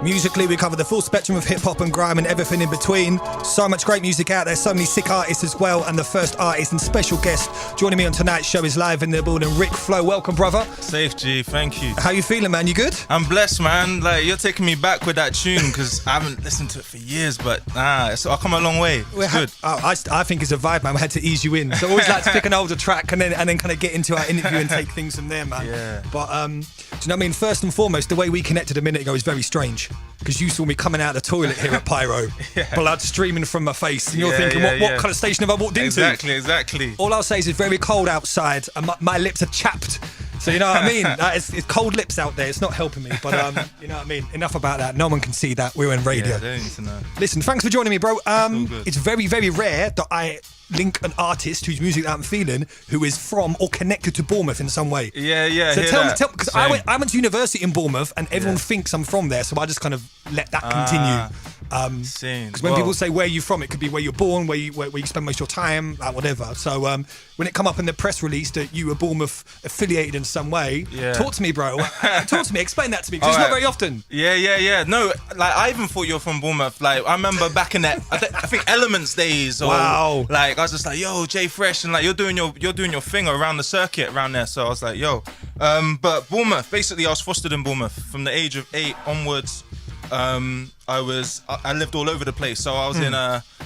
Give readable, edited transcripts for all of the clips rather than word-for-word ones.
Musically, we cover the full spectrum of hip-hop and grime and everything in between. So much great music out there, so many sick artists as well. And the first artist and special guest joining me on tonight's show is live in the building, RIC FLO. Welcome, brother. Safe, G. Thank you. How you feeling, man? You good? I'm blessed, man. Like, you're taking me back with that tune because I haven't listened to it for years, but I've come a long way. It's good. I think it's a vibe, man. We had to ease you in. So I always like to pick an older track and then kind of get into our interview and take things from there, man. Yeah. But do you know what I mean? First and foremost, the way we connected a minute ago is very strange because you saw me coming out of the toilet here at Pyro, blood streaming from my face, and you're thinking, what kind of station have I walked into? Exactly. All I'll say is it's very cold outside and my lips are chapped. So you know what I mean? It's cold lips out there. It's not helping me, but you know what I mean? Enough about that. No one can see that. We're in radio. Yeah, they don't need to know. Listen, thanks for joining me, bro. Good. It's very, very rare that I link an artist whose music that I'm feeling who is from or connected to Bournemouth in some way. Yeah. So tell me, because I went to university in Bournemouth and everyone thinks I'm from there, so I just kind of let that continue. Because when people say where you from, it could be where you're born, where you spend most of your time, like whatever. So when it come up in the press release that you were Bournemouth affiliated in some way, talk to me, bro. Talk to me. Explain that to me, because it's not very often. Yeah. No, like I even thought you were from Bournemouth. Like I remember back in that, I think Elements days. Or, wow. Like I was just like, yo, Jay Fresh, and like you're doing your thing around the circuit around there. So I was like, yo, but Bournemouth. Basically, I was fostered in Bournemouth from the age of 8 onwards. I lived all over the place. So I was in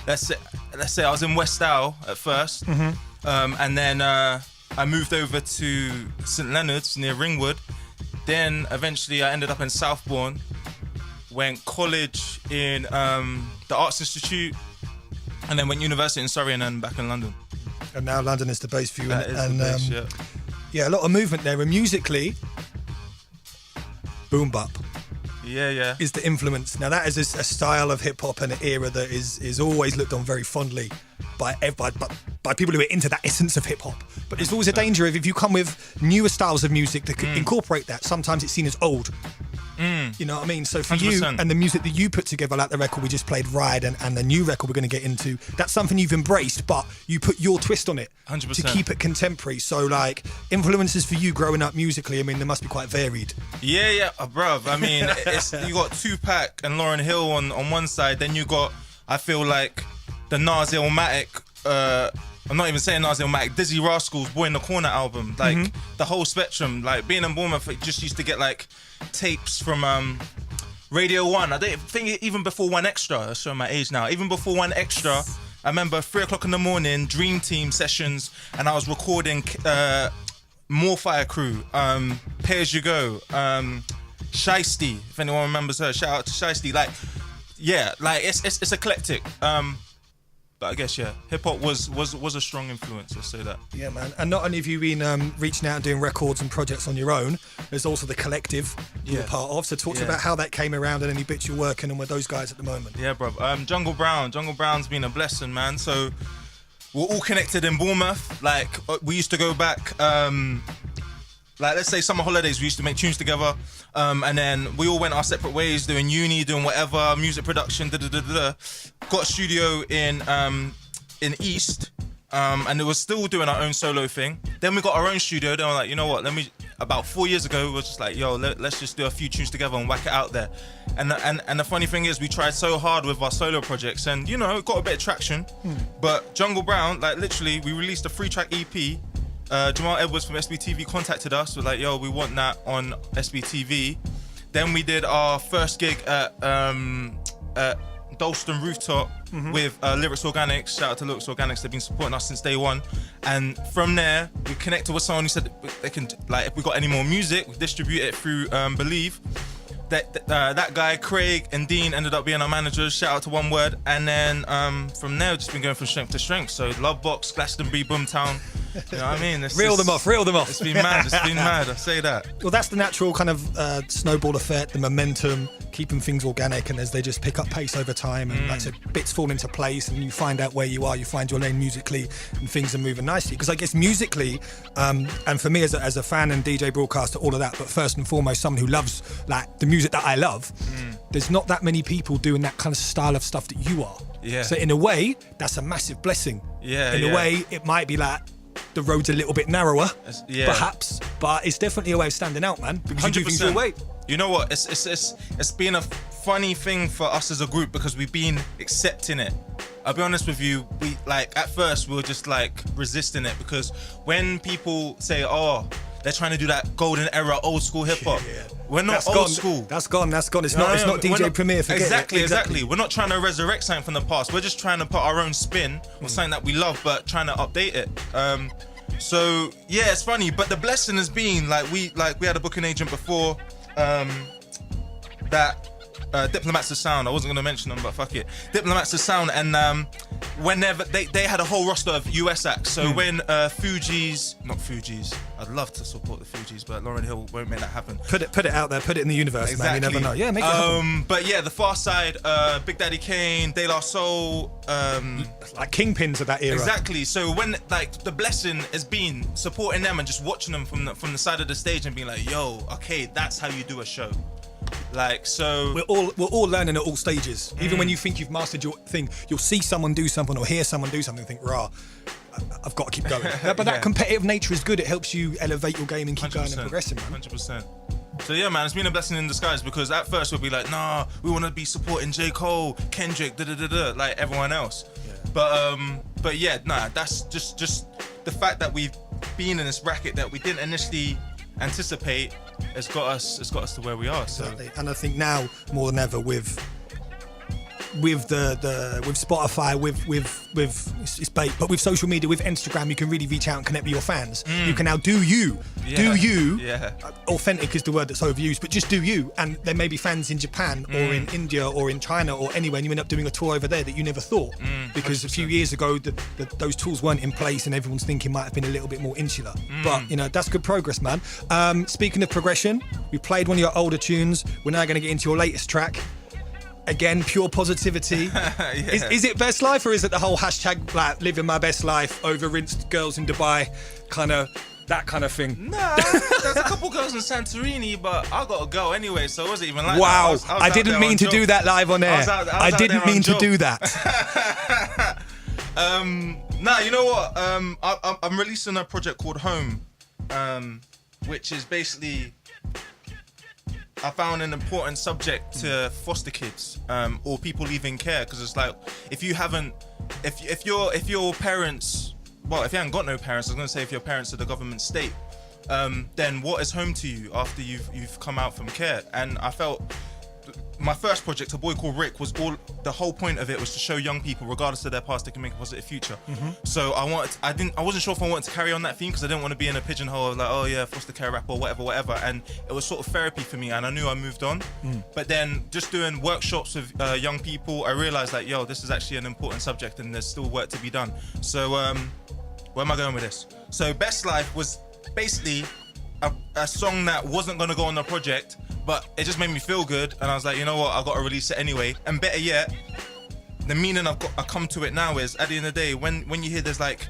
let's say I was in West Owl at first, and then I moved over to St Leonard's near Ringwood. Then eventually I ended up in Southbourne. Went college in the Arts Institute, and then went university in Surrey, and then back in London. And now London is the base for you. That is the base, yeah, a lot of movement there. And musically, boom bap. Yeah. Is the influence. Now that is a style of hip hop and an era that is always looked on very fondly by people who are into that essence of hip hop. But there's always a danger if you come with newer styles of music that could incorporate that. Sometimes it's seen as old. You know what I mean? So for 100%. You and the music that you put together, like the record we just played, Ride, and the new record we're going to get into, that's something you've embraced, but you put your twist on it 100%. To keep it contemporary. So like influences for you growing up musically, I mean, they must be quite varied. Yeah, bruv. I mean, you got Tupac and Lauryn Hill on one side, then you got, I feel like, the Nas Illmatic, I'm not even saying Nas Illmatic, Dizzy Rascal's Boy in the Corner album, like the whole spectrum. Like being in Bournemouth, it just used to get like tapes from Radio 1. I don't think even before 1 Extra, I'm showing my age now, even before 1 Extra, I remember 3 o'clock in the morning, Dream Team sessions, and I was recording More Fire Crew, Pay As You Go, Shiesty, if anyone remembers her, shout out to Shiesty. Like, yeah, like it's eclectic. But I guess, hip hop was a strong influence, let's say that. Yeah, man. And not only have you been reaching out and doing records and projects on your own, there's also the collective you're part of. So talk to me about how that came around and any bits you're working on with those guys at the moment. Yeah, bro. Jungle Brown's been a blessing, man. So we're all connected in Bournemouth. Like, we used to go back, like, let's say summer holidays, we used to make tunes together. And then we all went our separate ways, doing uni, doing whatever, music production, Got a studio in East, and it was still doing our own solo thing. Then we got our own studio. Then we're like, you know what? About 4 years ago, we were just like, yo, let's just do a few tunes together and whack it out there. And the funny thing is, we tried so hard with our solo projects, and you know, it got a bit of traction. But Jungle Brown, like literally, we released a 3-track EP. Jamal Edwards from SBTV contacted us, was like, yo, we want that on SBTV. Then we did our first gig at Dalston Rooftop with Lyrics Organics. Shout out to Lyrics Organics, they've been supporting us since day one. And from there, we connected with someone who said they can, like, if we got any more music, we distribute it through Believe. That guy, Craig and Dean, ended up being our managers. Shout out to One Word. And then from there, we've just been going from strength to strength. So Lovebox, Glastonbury, Boomtown. You know what I mean? Reel them off. It's been mad, I say that. Well, that's the natural kind of snowball effect, the momentum, keeping things organic, and as they just pick up pace over time, and like so bits fall into place, and you find out where you are, you find your lane musically, and things are moving nicely. Because I guess musically, and for me as a fan and DJ broadcaster, all of that, but first and foremost, someone who loves like the music that I love, there's not that many people doing that kind of style of stuff that you are. Yeah. So in a way, that's a massive blessing. Yeah. In a way, it might be like the road's a little bit narrower, perhaps, but it's definitely a way of standing out, man. Because 100%. You do things your way. You know what? It's been a funny thing for us as a group because we've been accepting it. I'll be honest with you, we like at first we were just like resisting it because when people say, oh, they're trying to do that golden era old school hip hop, we're not That's old gone. school. That's gone. It's not DJ Premier. Forget exactly, it. exactly. We're not trying to resurrect something from the past. We're just trying to put our own spin on something that we love, but trying to update it. So yeah, it's funny. But the blessing has been we had a booking agent before that. Diplomats of Sound. I wasn't gonna mention them, but fuck it. Diplomats of Sound, and whenever they had a whole roster of US acts. So when not Fugees, I'd love to support the Fugees, but Lauryn Hill won't make that happen. Put it out there. Put it in the universe, Exactly. man. You never know. Yeah, make it happen. But yeah, the Far Side, Big Daddy Kane, De La Soul, Like kingpins of that era. exactly. So when the blessing has been supporting them and just watching them from the side of the stage and being like, yo, okay, that's how you do a show. So We're all learning at all stages. Even when you think you've mastered your thing, you'll see someone do something or hear someone do something and think, rah, I've got to keep going. But that competitive nature is good. It helps you elevate your game and keep going and progressing, man. 100%. So yeah, man, it's been a blessing in disguise because at first we'll be like, nah, we want to be supporting J. Cole, Kendrick, like everyone else. But yeah, nah, that's just the fact that we've been in this bracket that we didn't initially anticipate has got us to where we are. So. Exactly. And I think now more than ever with Spotify, with it's bait, but with social media, with Instagram, you can really reach out and connect with your fans. You can now do you. Authentic is the word that's overused, but just do you. And there may be fans in Japan or in India or in China or anywhere, and you end up doing a tour over there that you never thought. Because 100%. A few years ago, those tools weren't in place, and everyone's thinking might have been a little bit more insular. But that's good progress, man. Speaking of progression, we played one of your older tunes. We're now going to get into your latest track. Again, pure positivity. Is it best life, or is it the whole hashtag like living my best life over rinsed girls in Dubai, that kind of thing? Nah, there's a couple girls in Santorini, but I gotta go anyway, so it wasn't even like wow, that. I didn't mean to do that live on air. I didn't mean to do that. Nah, you know what? I'm releasing a project called Home, which is basically. I found an important subject to foster kids or people leaving care, because it's like if you haven't, if your parents, well, if you haven't got no parents, I was gonna say if your parents are the government state, then what is home to you after you've come out from care? And I felt my first project, A Boy Called Rick, was the whole point of it was to show young people, regardless of their past, they can make a positive future. So I wasn't sure if I wanted to carry on that theme because I didn't want to be in a pigeonhole of like, oh yeah, foster care rapper or whatever. And it was sort of therapy for me, and I knew I moved on. But then just doing workshops with young people, I realized that this is actually an important subject and there's still work to be done. So where am I going with this? So Best Life was basically a song that wasn't gonna go on the project, but it just made me feel good, and I was like, you know what, I gotta release it anyway. And better yet, the meaning I come to it now is, at the end of the day, when you hear there's like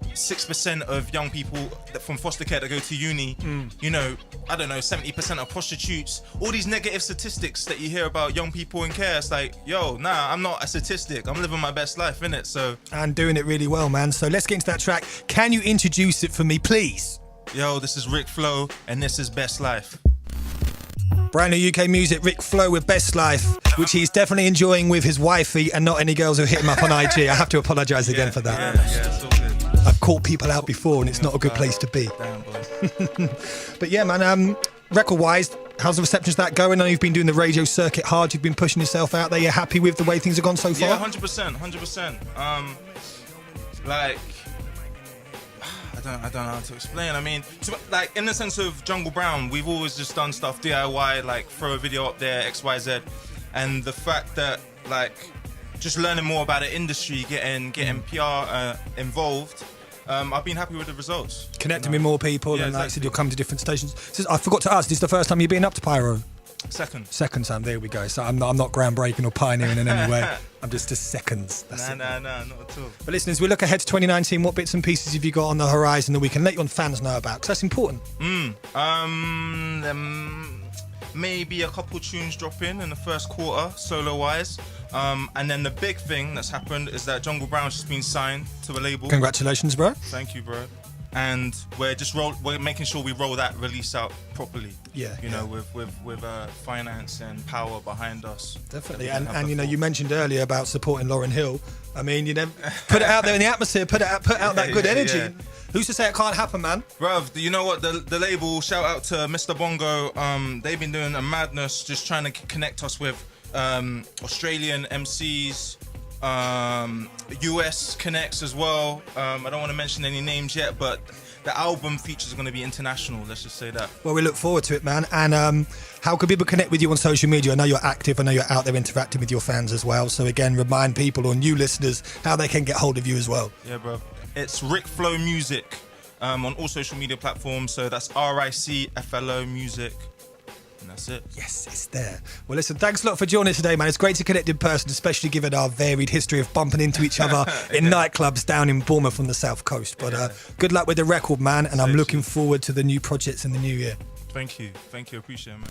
6% of young people from foster care that go to uni, I don't know, 70% are prostitutes, all these negative statistics that you hear about young people in care, it's like, yo, nah, I'm not a statistic, I'm living my best life, innit? So, and doing it really well, man. So let's get into that track. Can you introduce it for me, please? Yo, this is RIC FLO, and this is Best Life. Brand new UK music, RIC FLO with Best Life, which he's definitely enjoying with his wifey and not any girls who hit him up on IG. I have to apologise again for that. Yeah, it's all good. I've caught people out before, and it's not a good place to be. Damn, boy. But yeah, man, record-wise, how's the reception to that going? I know you've been doing the radio circuit hard, you've been pushing yourself out there. You're happy with the way things have gone so far? Yeah, 100%. I don't know how to explain. I mean, like in the sense of Jungle Brown, we've always just done stuff DIY, like throw a video up there, XYZ, and the fact that like just learning more about the industry, getting PR involved, I've been happy with the results. Connecting with more people, and like I said, you'll come to different stations. I forgot to ask, this is the first time you've been up to Pyro? Second time, there we go. So I'm not groundbreaking or pioneering in any way. I'm just seconds. That's it. Nah, not at all. But listen, as we look ahead to 2019, what bits and pieces have you got on the horizon that we can let your fans know about? Because that's important. Maybe a couple tunes dropping in the first quarter, solo-wise. And then the big thing that's happened is that Jungle Brown's just been signed to a label. Congratulations, bro. Thank you, bro. and we're making sure we roll that release out properly. Yeah, you know, with finance and power behind us. Definitely, and you know, you mentioned earlier about supporting Lauryn Hill. I mean, you know, put it out there in the atmosphere, put out that good energy. Yeah. Who's to say it can't happen, man? Bruv, you know what? The label, shout out to Mr. Bongo. They've been doing a madness, just trying to connect us with Australian MCs, US connects as well. I don't want to mention any names yet, but the album features are going to be international. Let's just say that. Well, we look forward to it, man. And how can people connect with you on social media? I know you're active. I know you're out there interacting with your fans as well. So again, remind people or new listeners how they can get hold of you as well. Yeah, bro. It's RIC FLO Music on all social media platforms. So that's RIC FLO Music. And that's it. Yes, it's there. Well, listen, thanks a lot for joining us today, man. It's great to connect in person, especially given our varied history of bumping into each other in nightclubs down in Bournemouth on the south coast. But good luck with the record, man. And I'm looking forward to the new projects in the new year. Thank you. Appreciate it, man.